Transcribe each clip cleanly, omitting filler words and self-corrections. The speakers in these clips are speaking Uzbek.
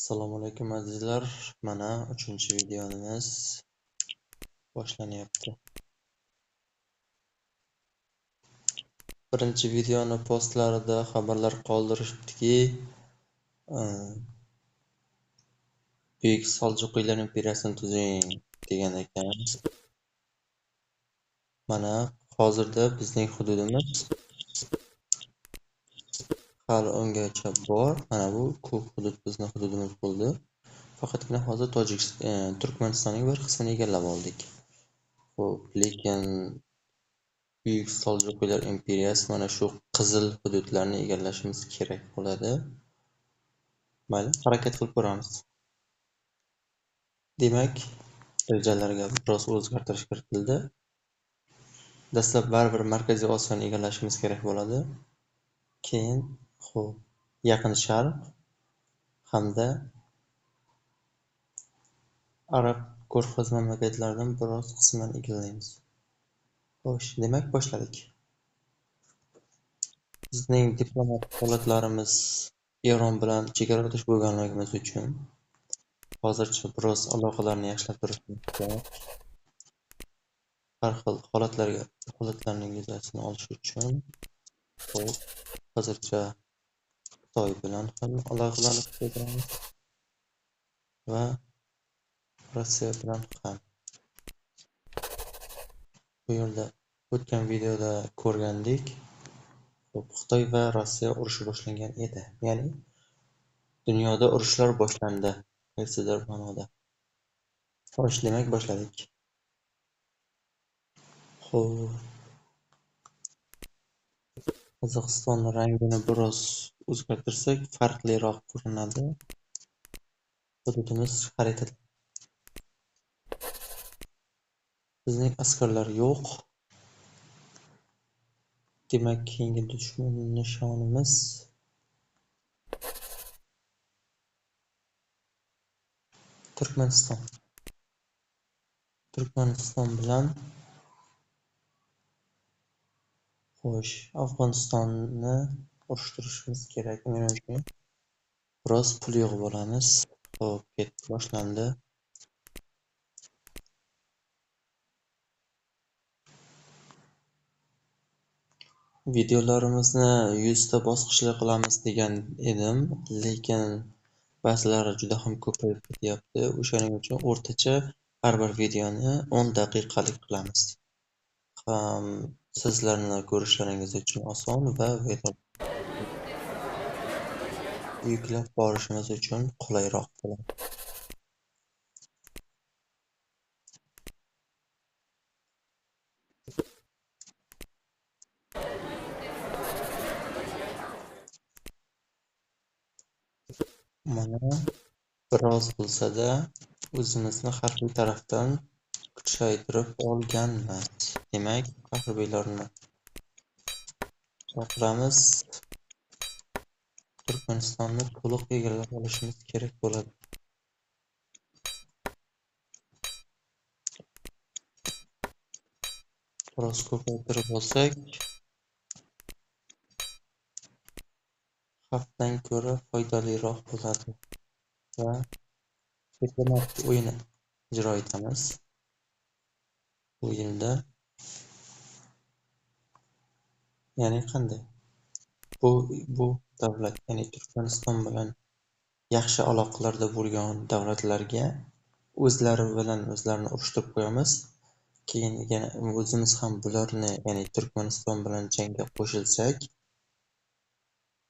Assalomu alaykum azizlar. Mana 3-videomiz boshlanyapti. Birinchi videoni postlarida xabarlar qoldirishibdiki, Buyuk Saljuqiylar imperiyasini tuzing degan ekan. Mana hozirda bizning hududimiz hali ungacha bor. Mana bu ko'p hudud bizning hududimiz bo'ldi. Faqatgina hozir Turkmanistonning bir qismini egallab oldik. Xo'p, lekin Buyuk Saljuqiylar imperiyasi mana shu qizil hududlarni egallashimiz kerak bo'ladi. Mayli, harakat qilib ko'ramiz. Demak, rejalarga biroz o'zgartirish kiritildi. Dastlab baribir Markaziy Osiyoni egallashimiz kerak bo'ladi. Keyin, Yaqin Sharq hamda Arab ko'rfaz mamlakatlaridan biroz qismini egallaymiz. Xo'sh, demak boshladik. Bizning diplomatik holatlarimiz Eron bilan chegaradosh bo'lganligimiz uchun hozircha biroz aloqalarni yaxshilab turishimiz kerak. Har xil holatlarning yuzasini olish uchun hozircha Xitoy bilan ham aloqalarni kuchaytiramiz va Rossiya bilan ham. Bu yerda o'tgan videoda ko'rgandik, Xitoy va Rossiya urushi boshlangan edi. Ya'ni dunyoda urushlar boshlandi, qaysidir ma'noda. Xo'sh, demak boshladik. Qozog'iston rangini biroz o'zgartirsak, farqliroq ko'rinadi. Hududimiz xaritada. Bizning askarlar yo'q. Demak, keyingi dushman nishonimiz Turkmaniston. Turkmaniston bilan Afg'onistonni urushtirishimiz kerak. Men uchun biroz pul yig'ib olamiz. Xo'p, boshlandi. Videolarimizni 100 ta bosqichli qilamiz degan edim, lekin ba'zilari juda ham ko'payib ketyapti. O'shaning uchun o'rtacha har bir videoni 10 daqiqalik qilamiz. Ham sizlarni ko'rishlaringiz uchun oson va yuklab borishimiz uchun qulayroq bo'ladi. Mana biroz bo'lsa-da o'zimizni harbiy tarafdan kuchaytirib olganmiz. Demak, harbiylarni chaqiramiz. Turkmanistonni to'liq egallab olishimiz kerak bo'ladi. Biroz ko'paytirib olsak, xavfdan ko'ra foydaliroq bo'ladi va diplomatik o'yin ijro etamiz. Bu yilda, ya'ni qanday? Bu davlat, ya'ni Turkmaniston bilan yaxshi aloqalarda bo'lgan davlatlarga o'zlari bilan o'zlarini urushtirib qo'yamiz. Keyin yana o'zimiz ham bularni, ya'ni Turkmaniston bilan jangga qo'shilsak,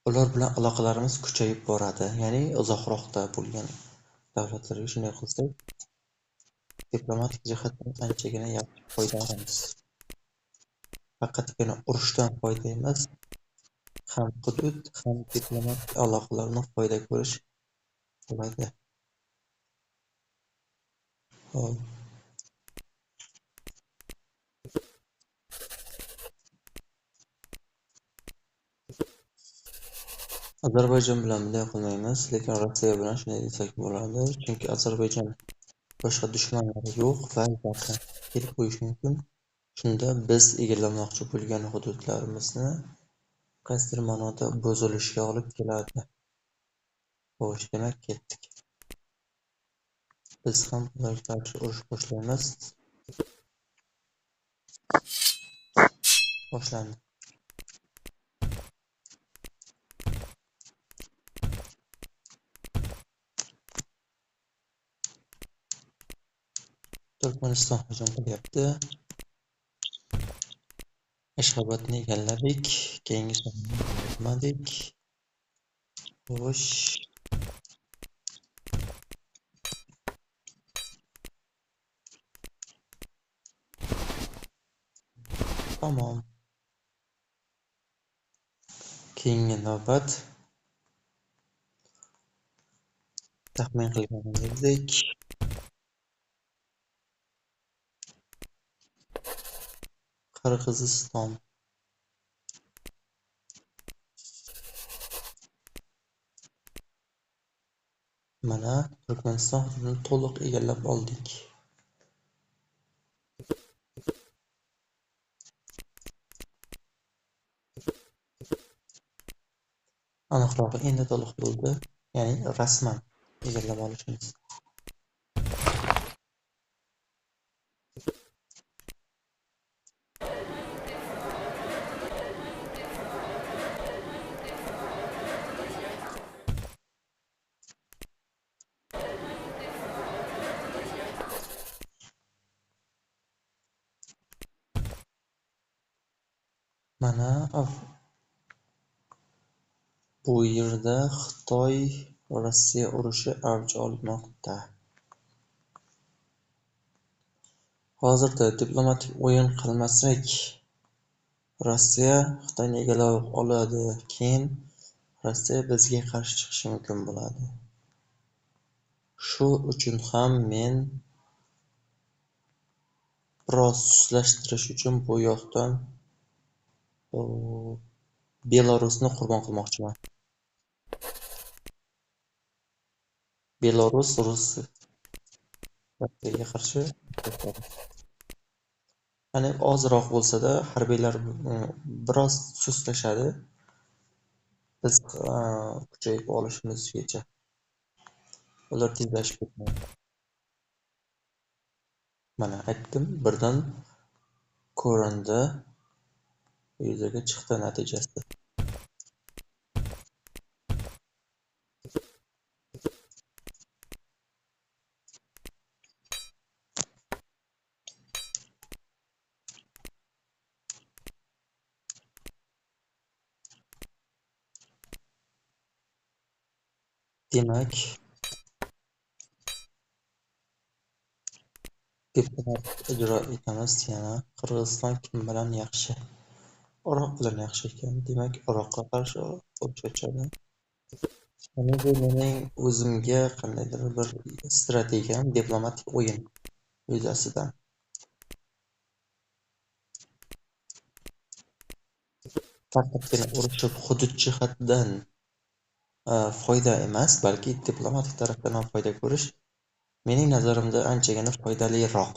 ular bilan aloqalarimiz kuchayib boradi. Ya'ni uzoqroqda bo'lgan davlatlarga shunday qilsak, diplomatik jihatdan anchagina yaxshi foyda olamiz. Faqatgina urushdan foyda emas, ham hudud, ham diplomatik aloqalarni foyda ko'rish bo'ladi. Ozarbayjon bilan bunday qilmaymiz, lekin Rossiya bilan shunday desak bo'ladi, chunki Ozarbayjon boshqa dushmanlari yo'q va yaqin kelib qo'yishi mumkin. Shunda biz egallamoqchi bo'lgan hududlarimizni qaysidir ma'noda buzilishiga olib keladi. Xo'sh, demak ketdik. Biz ham ularga qarshi urush boshlaymiz. Boshlandi. Turkmaniston hujum qilyapti. Ashxobodni egalladik. Keyingi so'rovni yozmadik. Xo'sh. Tamom. Keyingi navbat taxmin qilganimizdek Qirg'iziston. Mana Turkmaniston hududini to'liq egallab oldik. Aniqrog'i endi to'liq bo'ldi, ya'ni rasman egallab olishimiz. Mana bu yerda Xitoy-Rossiya urushi avj olmoqda. Hozirda diplomatik o'yin qilmasak, Rossiya Xitoyni egallab oladi, keyin Rossiya bizga qarshi chiqishi mumkin bo'ladi. Shu uchun ham men biroz suslashtirish uchun bu yoqdan Belarusni qurbon qilmoqchiman. Belarus Rossiyaga qarshi ya'ni ozroq bo'lsa-da harbiylar biroz sustlashadi. Biz kuchayib olishimizgacha. Ular tezlashib ketmaydi. Mana aytdim, birdan ko'rindi, yuzaga chiqdi natijasi. Demak, diplomatik ijro etamiz yana. Qirg'iziston kim bilan yaxshi? Iroq bilan yaxshi ekan. Demak, Iroqqa qarshi urush ochadi. Mana bu mening o'zimga qandaydir bir strategiyam, diplomatik o'yin yuzasidan. Faqatgina urushib hudud jihatidan foyda emas, balki diplomatik tarafdan ham foyda ko'rish mening nazarimda anchagina foydaliroq.